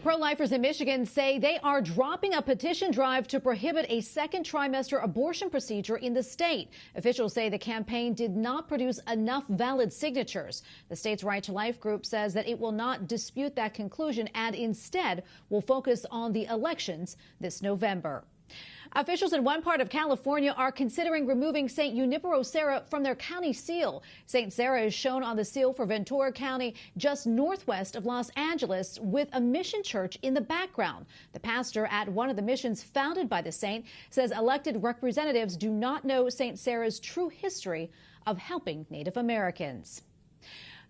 Pro-lifers in Michigan say they are dropping a petition drive to prohibit a second trimester abortion procedure in the state. Officials say the campaign did not produce enough valid signatures. The state's Right to Life group says that it will not dispute that conclusion and instead will focus on the elections this November. Officials in one part of California are considering removing St. Junipero Serra from their county seal. St. Serra is shown on the seal for Ventura County, just northwest of Los Angeles, with a mission church in the background. The pastor at one of the missions founded by the saint says elected representatives do not know St. Serra's true history of helping Native Americans.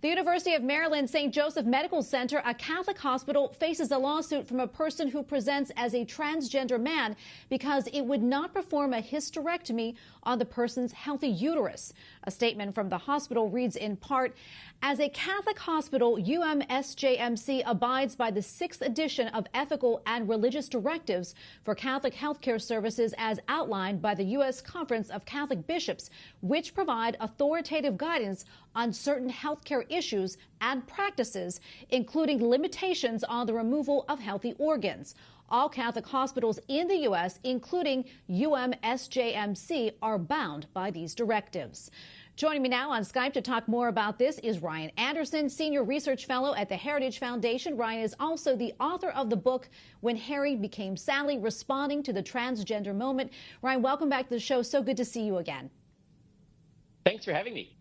The University of Maryland St. Joseph Medical Center, a Catholic hospital, faces a lawsuit from a person who presents as a transgender man because it would not perform a hysterectomy on the person's healthy uterus. A statement from the hospital reads in part, "As a Catholic hospital, UMSJMC abides by the 6th edition of ethical and religious directives for Catholic healthcare services as outlined by the U.S. Conference of Catholic Bishops, which provide authoritative guidance on certain healthcare issues and practices, including limitations on the removal of healthy organs. All Catholic hospitals in the U.S., including UMSJMC, are bound by these directives." Joining me now on Skype to talk more about this is Ryan Anderson, Senior Research Fellow at the Heritage Foundation. Ryan is also the author of the book, When Harry Became Sally, Responding to the Transgender Moment. Ryan, welcome back to the show. So good to see you again. Thanks for having me.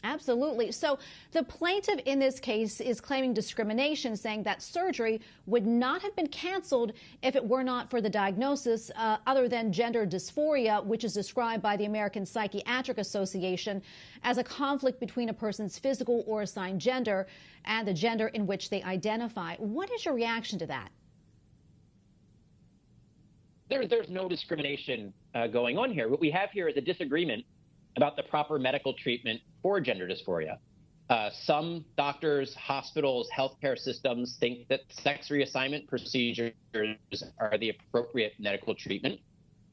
Absolutely. So the plaintiff in this case is claiming discrimination, saying that surgery would not have been canceled if it were not for the diagnosis other than gender dysphoria, which is described by the American Psychiatric Association as a conflict between a person's physical or assigned gender and the gender in which they identify. What is your reaction to that? There's no discrimination going on here. What we have here is a disagreement about the proper medical treatment for gender dysphoria. Some doctors, hospitals, healthcare systems think that sex reassignment procedures are the appropriate medical treatment.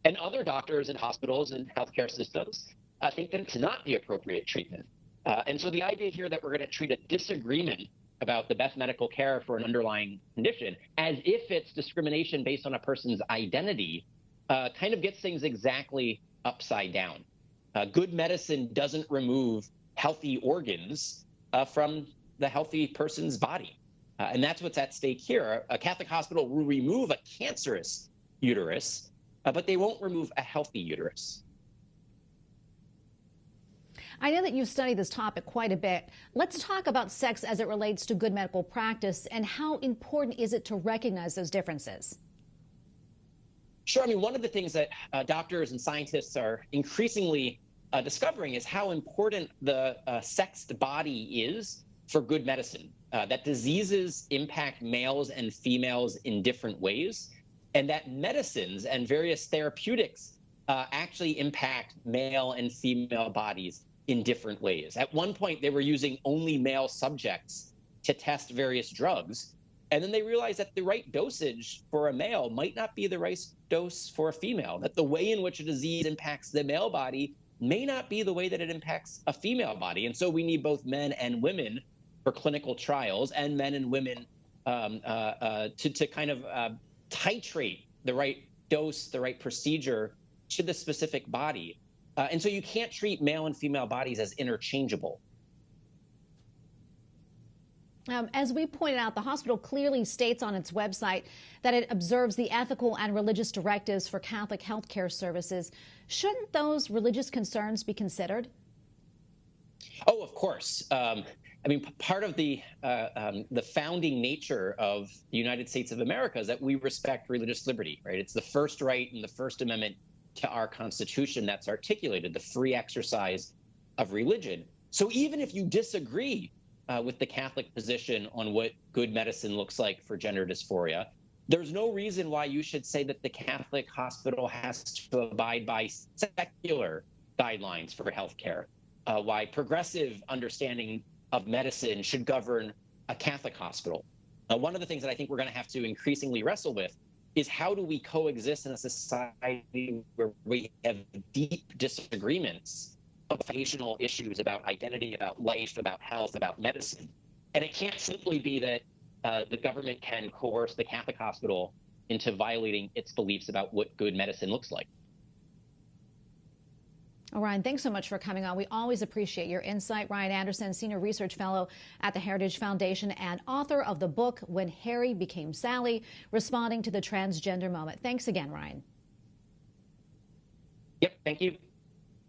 And other doctors and hospitals and healthcare systems think that it's not the appropriate treatment. And so the idea here that we're going to treat a disagreement about the best medical care for an underlying condition as if it's discrimination based on a person's identity kind of gets things exactly upside down. Good medicine doesn't remove healthy organs from the healthy person's body. And that's what's at stake here. A Catholic hospital will remove a cancerous uterus, but they won't remove a healthy uterus. I know that you've studied this topic quite a bit. Let's talk about sex as it relates to good medical practice and how important is it to recognize those differences? Sure. I mean, one of the things that doctors and scientists are increasingly discovering is how important the sexed body is for good medicine, that diseases impact males and females in different ways, and that medicines and various therapeutics actually impact male and female bodies in different ways. At one point, they were using only male subjects to test various drugs. And then they realized that the right dosage for a male might not be the right dose for a female, that the way in which a disease impacts the male body may not be the way that it impacts a female body. And so we need both men and women for clinical trials and men and women to kind of titrate the right dose, the right procedure to the specific body. And so you can't treat male and female bodies as interchangeable. As we pointed out, the hospital clearly states on its website that it observes the ethical and religious directives for Catholic healthcare services. Shouldn't those religious concerns be considered? Oh, of course. I mean, part of the founding nature of the United States of America is that we respect religious liberty, right? It's the first right in the First Amendment to our Constitution that's articulated, the free exercise of religion. So even if you disagree with the Catholic position on what good medicine looks like for gender dysphoria, there's no reason why you should say that the Catholic hospital has to abide by secular guidelines for healthcare, why progressive understanding of medicine should govern a Catholic hospital. One of the things that I think we're going to have to increasingly wrestle with is how do we coexist in a society where we have deep disagreements of foundational issues about identity, about life, about health, about medicine. And it can't simply be that the government can coerce the Catholic hospital into violating its beliefs about what good medicine looks like. Well, Ryan, thanks so much for coming on. We always appreciate your insight. Ryan Anderson, Senior Research Fellow at the Heritage Foundation and author of the book, When Harry Became Sally, Responding to the Transgender Moment. Thanks again, Ryan. Yep, thank you.